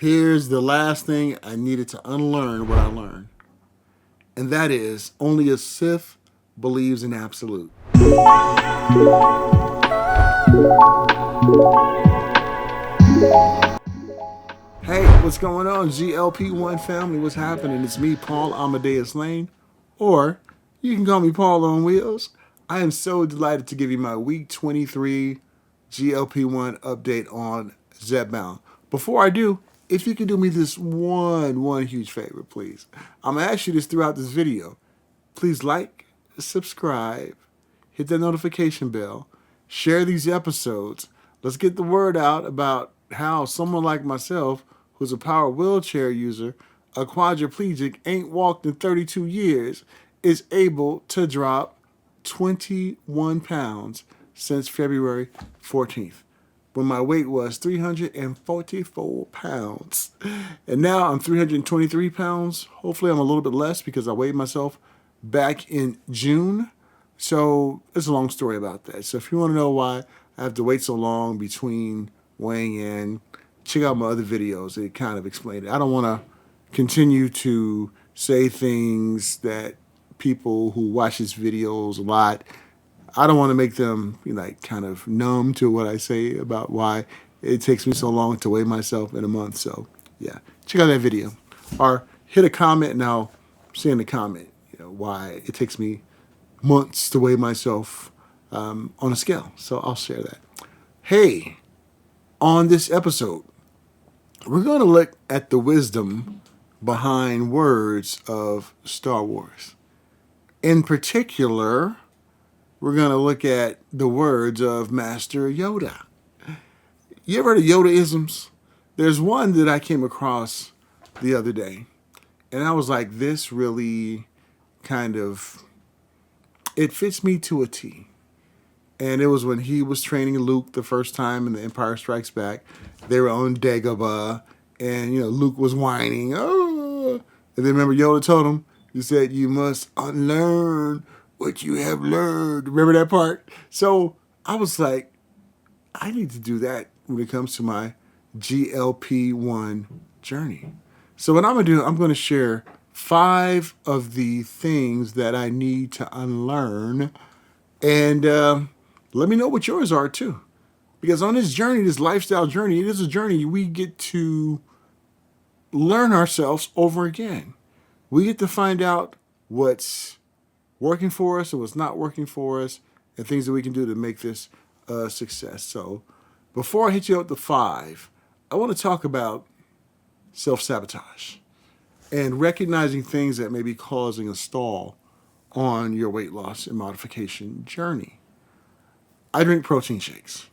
Here's the last thing I needed to unlearn what I learned. And that is only a Sith believes in absolute. Hey, what's going on, GLP-1 family? What's happening? It's me, Paul Amadeus Lane, or you can call me Paul on Wheels. I am so delighted to give you my week 23 GLP-1 update on ZepBound. Before I do, if you could do me this one huge favor, please. I'm going to ask you this throughout this video. Please like, subscribe, hit that notification bell, share these episodes. Let's get the word out about how someone like myself, who's a power wheelchair user, a quadriplegic, ain't walked in 32 years, is able to drop 21 pounds since February 14th, when my weight was 344 pounds. And now I'm 323 pounds. Hopefully I'm a little bit less because I weighed myself back in June. So it's a long story about that. So if you want to know why I have to wait so long between weighing in, check out my other videos. It kind of explained it. I don't want to continue to say things that people who watch these videos a lot, I don't want to make them kind of numb to what I say about why it takes me so long to weigh myself in a month. So yeah, check out that video or hit a comment and I'll say in the comment why it takes me months to weigh myself on a scale. So I'll share that. Hey, on this episode, we're going to look at the wisdom behind words of Star Wars. In particular, we're going to look at the words of Master Yoda. You ever heard of Yoda-isms? There's one that I came across the other day, and I was like, this really it fits me to a T. And it was when he was training Luke the first time in The Empire Strikes Back. They were on Dagobah, and Luke was whining. Oh, and then remember Yoda told him, he said, "You must unlearn what you have learned." Remember that part? So I was like, I need to do that when it comes to my GLP-1 journey. So what I'm going to do, I'm going to share 5 of the things that I need to unlearn. And let me know what yours are too. Because on this journey, this lifestyle journey, it is a journey we get to learn ourselves over again. We get to find out what's working for us and what's not working for us and things that we can do to make this a success. So before I hit you up to 5, I want to talk about self-sabotage and recognizing things that may be causing a stall on your weight loss and modification journey. I drink protein shakes,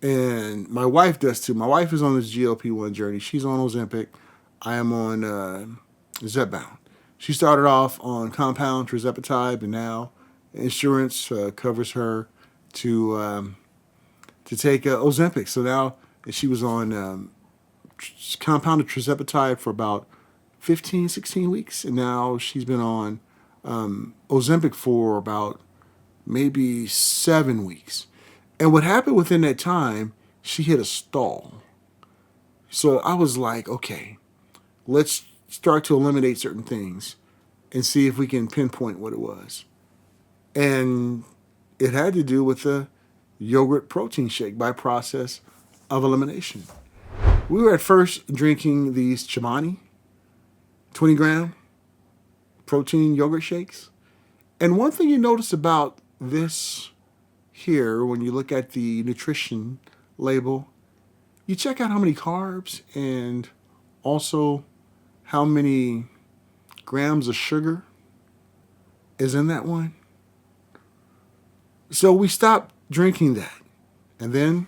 and my wife does too. My wife is on this GLP-1 journey. She's on Ozempic. I am on ZepBound. She started off on compound tirzepatide, and now insurance covers her to take Ozempic. So now she was on compounded tirzepatide for about 15, 16 weeks, and now she's been on Ozempic for about maybe 7 weeks. And what happened within that time, she hit a stall. So I was like, okay, let's start to eliminate certain things and see if we can pinpoint what it was. And it had to do with the yogurt protein shake by process of elimination. We were at first drinking these Chobani 20-gram protein yogurt shakes. And one thing you notice about this here, when you look at the nutrition label, you check out how many carbs and also how many grams of sugar is in that one. So we stopped drinking that. And then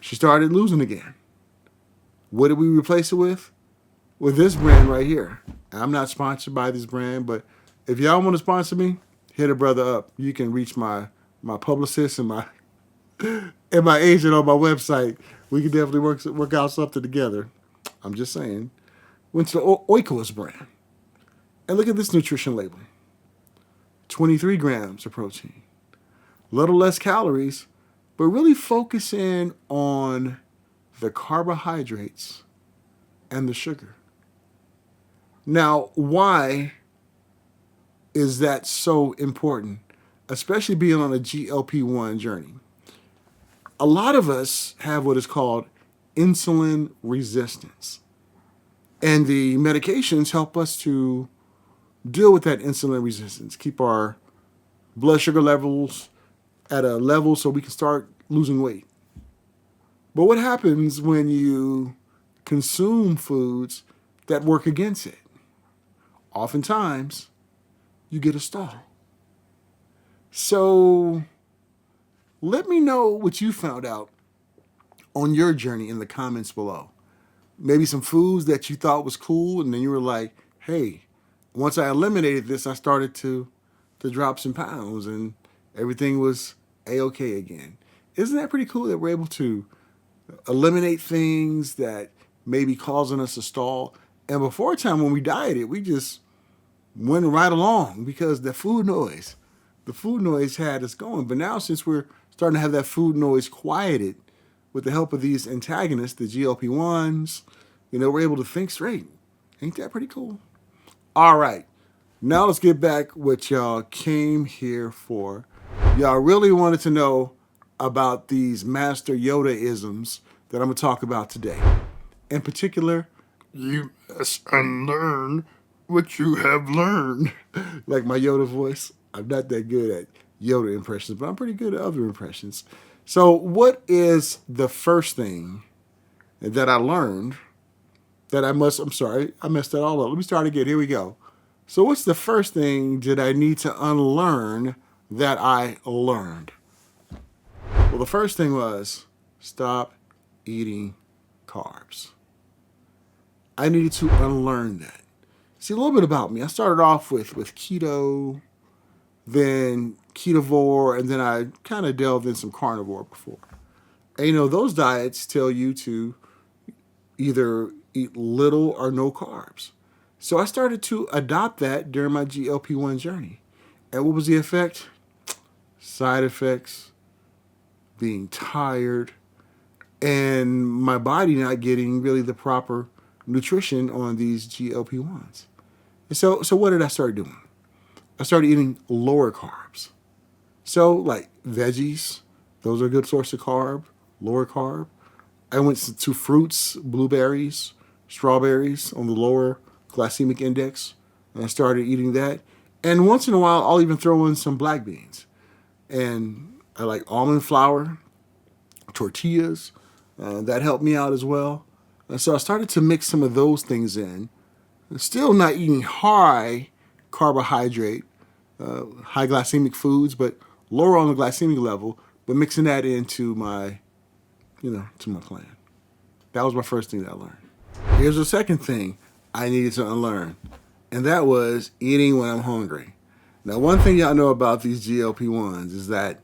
she started losing again. What did we replace it with? With this brand right here. I'm not sponsored by this brand, but if y'all want to sponsor me, hit a brother up. You can reach my publicist and my agent on my website. We can definitely work out something together. I'm just saying. Went to the Oikos brand. And look at this nutrition label. 23 grams of protein. A little less calories, but really focusing on the carbohydrates and the sugar. Now, why is that so important, especially being on a GLP-1 journey? A lot of us have what is called insulin resistance. And the medications help us to deal with that insulin resistance, keep our blood sugar levels at a level so we can start losing weight. But what happens when you consume foods that work against it? Oftentimes, you get a stall. So let me know what you found out on your journey in the comments below. Maybe some foods that you thought was cool, and then you were like, hey, once I eliminated this, I started to drop some pounds, and everything was A-okay again. Isn't that pretty cool that we're able to eliminate things that may be causing us to stall? And before a time when we dieted, we just went right along because the food noise had us going. But now, since we're starting to have that food noise quieted with the help of these antagonists, the GLP-1s, we're able to think straight. Ain't that pretty cool? All right. Now let's get back what y'all came here for. Y'all really wanted to know about these Master Yoda-isms that I'm going to talk about today. In particular, you must unlearn what you have learned. Like my Yoda voice. I'm not that good at Yoda impressions, but I'm pretty good at other impressions. So what is the first thing that I learned that I messed that all up. Let me start again. Here we go. So what's the first thing that I need to unlearn that I learned? Well, the first thing was stop eating carbs. I needed to unlearn that. See, a little bit about me. I started off with keto, then ketovore, and then I kind of delved in some carnivore before. And those diets tell you to either eat little or no carbs. So I started to adopt that during my GLP-1 journey. And what was the effect? Side effects, being tired, and my body not getting really the proper nutrition on these GLP-1s. And so what did I start doing? I started eating lower carbs. So like veggies, those are a good source of carb, lower carb. I went to fruits, blueberries, strawberries on the lower glycemic index, and I started eating that. And once in a while, I'll even throw in some black beans. And I like almond flour, tortillas. That helped me out as well. And so I started to mix some of those things in. Still not eating high carbohydrate, high glycemic foods, but lower on the glycemic level, but mixing that into my to my plan. That was my first thing that I learned. Here's the second thing I needed to unlearn, and that was eating when I'm hungry. Now, one thing y'all know about these GLP-1s is that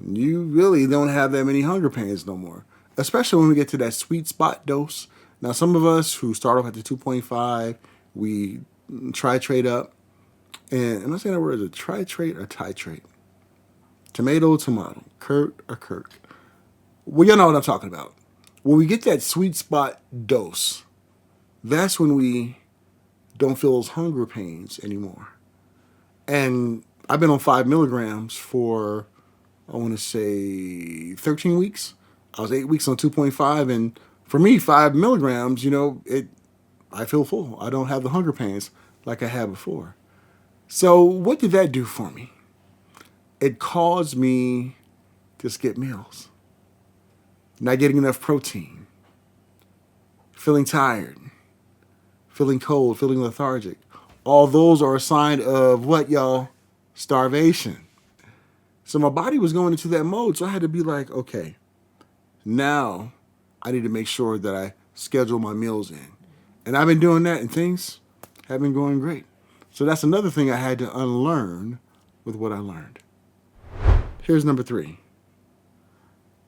you really don't have that many hunger pains no more, especially when we get to that sweet spot dose. Now, some of us who start off at the 2.5, we titrate up. And I'm not saying that word, is it titrate or titrate? Tomato, Kurt or Kirk. Well, you know what I'm talking about. When we get that sweet spot dose, that's when we don't feel those hunger pains anymore. And I've been on 5 milligrams for, I want to say, 13 weeks. I was 8 weeks on 2.5. And for me, 5 milligrams, I feel full. I don't have the hunger pains like I had before. So what did that do for me? It caused me to skip meals. Not getting enough protein. Feeling tired. Feeling cold. Feeling lethargic. All those are a sign of what, y'all? Starvation. So my body was going into that mode. So I had to be like, okay, now I need to make sure that I schedule my meals in. And I've been doing that, and things have been going great. So that's another thing I had to unlearn with what I learned. Here's number 3.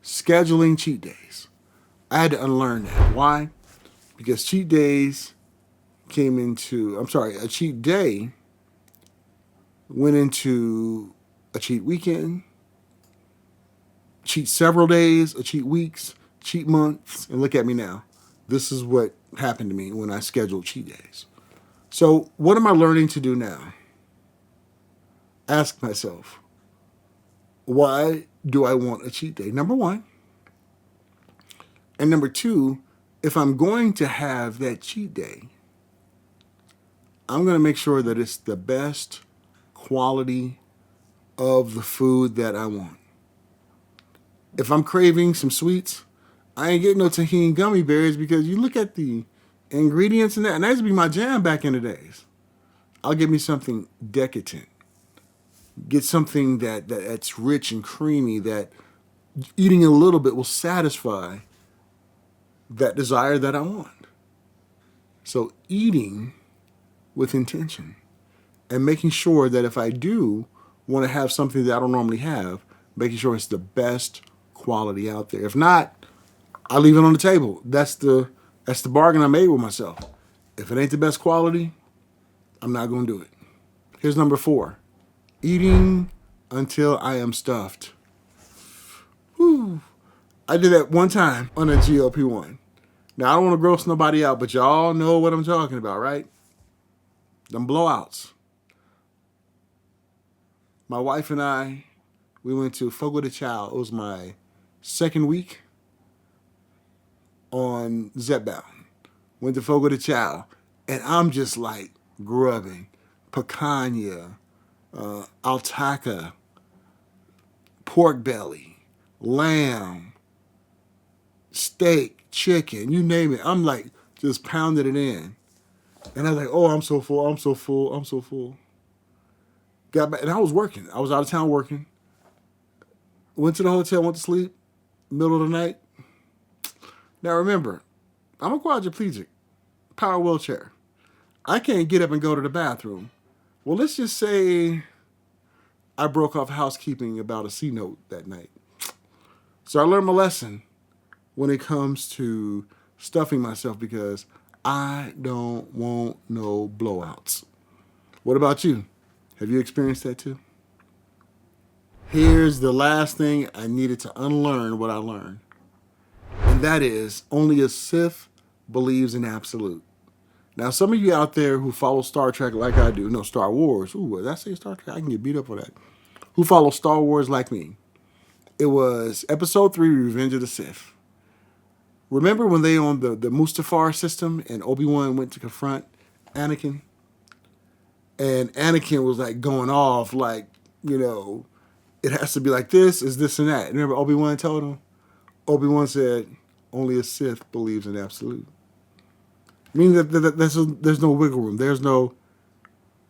Scheduling cheat days. I had to unlearn that. Why? Because a cheat day went into a cheat weekend, cheat several days, a cheat weeks, cheat months, and look at me now. this is what happened to me when I scheduled cheat days. So what am I learning to do now? Ask myself, why do I want a cheat day? Number one. And number two, if I'm going to have that cheat day, I'm going to make sure that it's the best quality of the food that I want. If I'm craving some sweets, I ain't getting no tahini gummy bears, because you look at the ingredients in that, and that used to be my jam back in the days. I'll get me something decadent. Get something that's rich and creamy, that eating a little bit will satisfy that desire that I want. So eating with intention and making sure that if I do want to have something that I don't normally have, making sure it's the best quality out there. If not, I leave it on the table. That's the bargain I made with myself. If it ain't the best quality, I'm not going to do it. Here's number 4. Eating until I am stuffed. Whew. I did that one time on a GLP-1. Now, I don't want to gross nobody out, but y'all know what I'm talking about, right? Them blowouts. My wife and I, we went to Fogo de Chao. It was my second week on ZepBound. Went to Fogo de Chao, and I'm just like grubbing. Picanha, alpaca, pork belly, lamb, steak, chicken, you name it. I'm like just pounding it in. And I was like, oh, I'm so full, I'm so full, I'm so full. Got back, and I was working. I was out of town working. Went to the hotel, went to sleep, middle of the night. Now remember, I'm a quadriplegic, power wheelchair. I can't get up and go to the bathroom. Well, let's just say I broke off housekeeping about a C note that night. So I learned my lesson when it comes to stuffing myself, because I don't want no blowouts. What about you? Have you experienced that too? Here's the last thing I needed to unlearn what I learned. And that is, only a Sith believes in absolute. Now, some of you out there who follow Star Trek like I do, no, Star Wars. Ooh, did I say Star Trek? I can get beat up for that. Who follow Star Wars like me. It was Episode 3, Revenge of the Sith. Remember when they on the Mustafar system and Obi-Wan went to confront Anakin? And Anakin was like going off like, it has to be like this, is this and that. Remember Obi-Wan told him? Obi-Wan said, only a Sith believes in absolute. Meaning that there's no wiggle room. There's no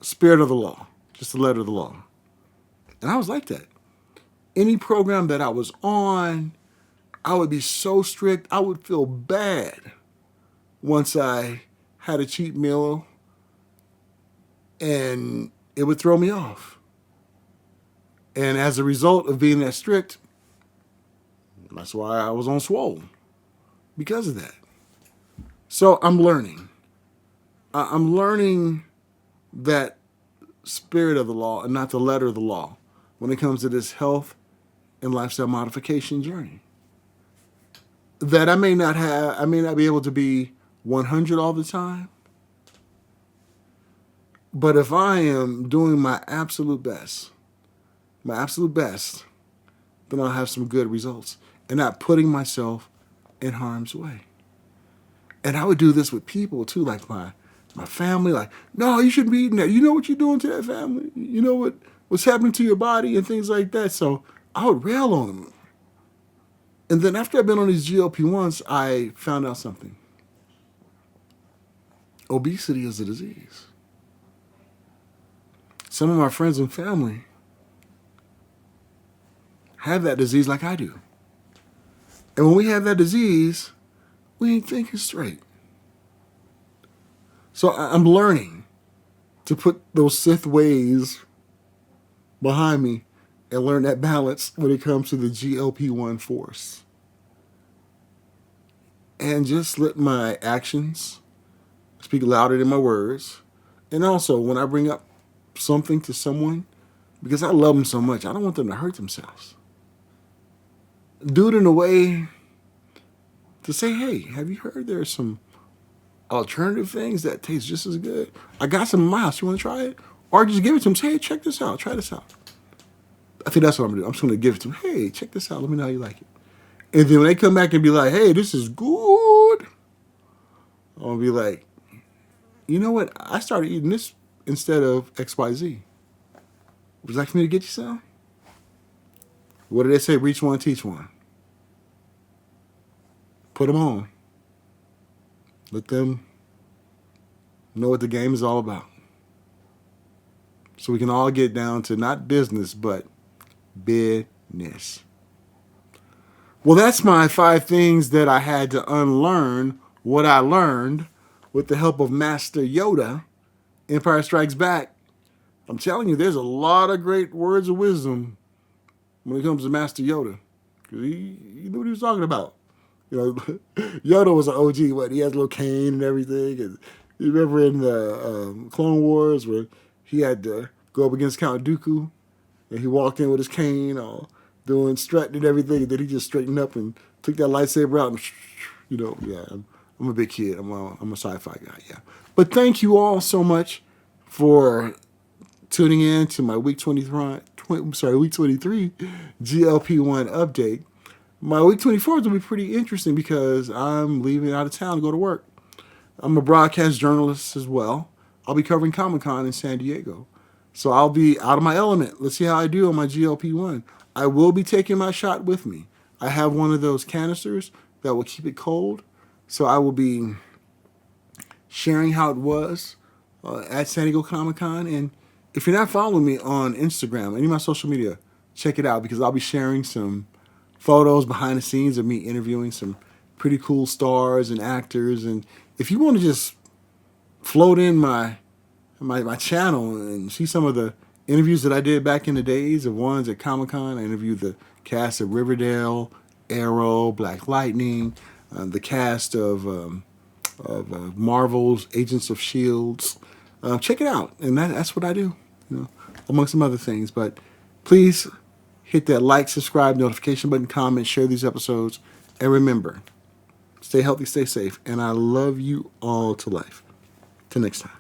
spirit of the law, just the letter of the law. And I was like that. Any program that I was on, I would be so strict, I would feel bad once I had a cheat meal, and it would throw me off. And as a result of being that strict, that's why I was on swole, because of that. So I'm learning. I'm learning that spirit of the law and not the letter of the law when it comes to this health and lifestyle modification journey. That I may not be able to be 100 all the time. But if I am doing my absolute best, then I'll have some good results and not putting myself in harm's way. And I would do this with people too, like my family, like, no, you shouldn't be eating that. You know what you're doing to that family? You know what's happening to your body and things like that. So I would rail on them. And then after I've been on these GLP-1s, I found out something. Obesity is a disease. Some of my friends and family have that disease like I do. And when we have that disease, we ain't thinking straight. So I'm learning to put those Sith ways behind me and learn that balance when it comes to the GLP-1 force. And just let my actions speak louder than my words. And also, when I bring up something to someone, because I love them so much, I don't want them to hurt themselves. Do it in a way to say, hey, have you heard there's some alternative things that taste just as good? I got some in my house. You want to try it? Or just give it to them. Say, hey, check this out. Try this out. I think that's what I'm going to do. I'm just going to give it to them. Hey, check this out. Let me know how you like it. And then when they come back and be like, hey, this is good, I'll be like, you know what? I started eating this instead of XYZ. Would you like for me to get you some? What do they say? Reach one, teach one. Put them on. Let them know what the game is all about. So we can all get down to not business, but business. Well, that's my 5 things that I had to unlearn what I learned with the help of Master Yoda, Empire Strikes Back. I'm telling you, there's a lot of great words of wisdom when it comes to Master Yoda. Because he knew what he was talking about. You know, Yoda was an OG, what? He has a little cane and everything. And you remember in the Clone Wars where he had to go up against Count Dooku, and he walked in with his cane, all doing strutting and everything, and then he just straightened up and took that lightsaber out and, you know, yeah, I'm a big kid. I'm a sci-fi guy, yeah. But thank you all so much for tuning in to my week 23 GLP-1 update. My week 24 is going to be pretty interesting because I'm leaving out of town to go to work. I'm a broadcast journalist as well. I'll be covering Comic-Con in San Diego. So I'll be out of my element. Let's see how I do on my GLP-1. I will be taking my shot with me. I have one of those canisters that will keep it cold. So I will be sharing how it was at San Diego Comic-Con. And if you're not following me on Instagram, any of my social media, check it out because I'll be sharing some photos behind the scenes of me interviewing some pretty cool stars and actors. And if you want to just float in my channel and see some of the interviews that I did back in the days of ones at Comic-Con, I interviewed the cast of Riverdale, Arrow, Black Lightning, the cast of Marvel's Agents of Shields. Check it out, and that's what I do, you know, among some other things. But please hit that like, subscribe, notification button, comment, share these episodes, and remember, stay healthy, stay safe, and I love you all to life. Till next time.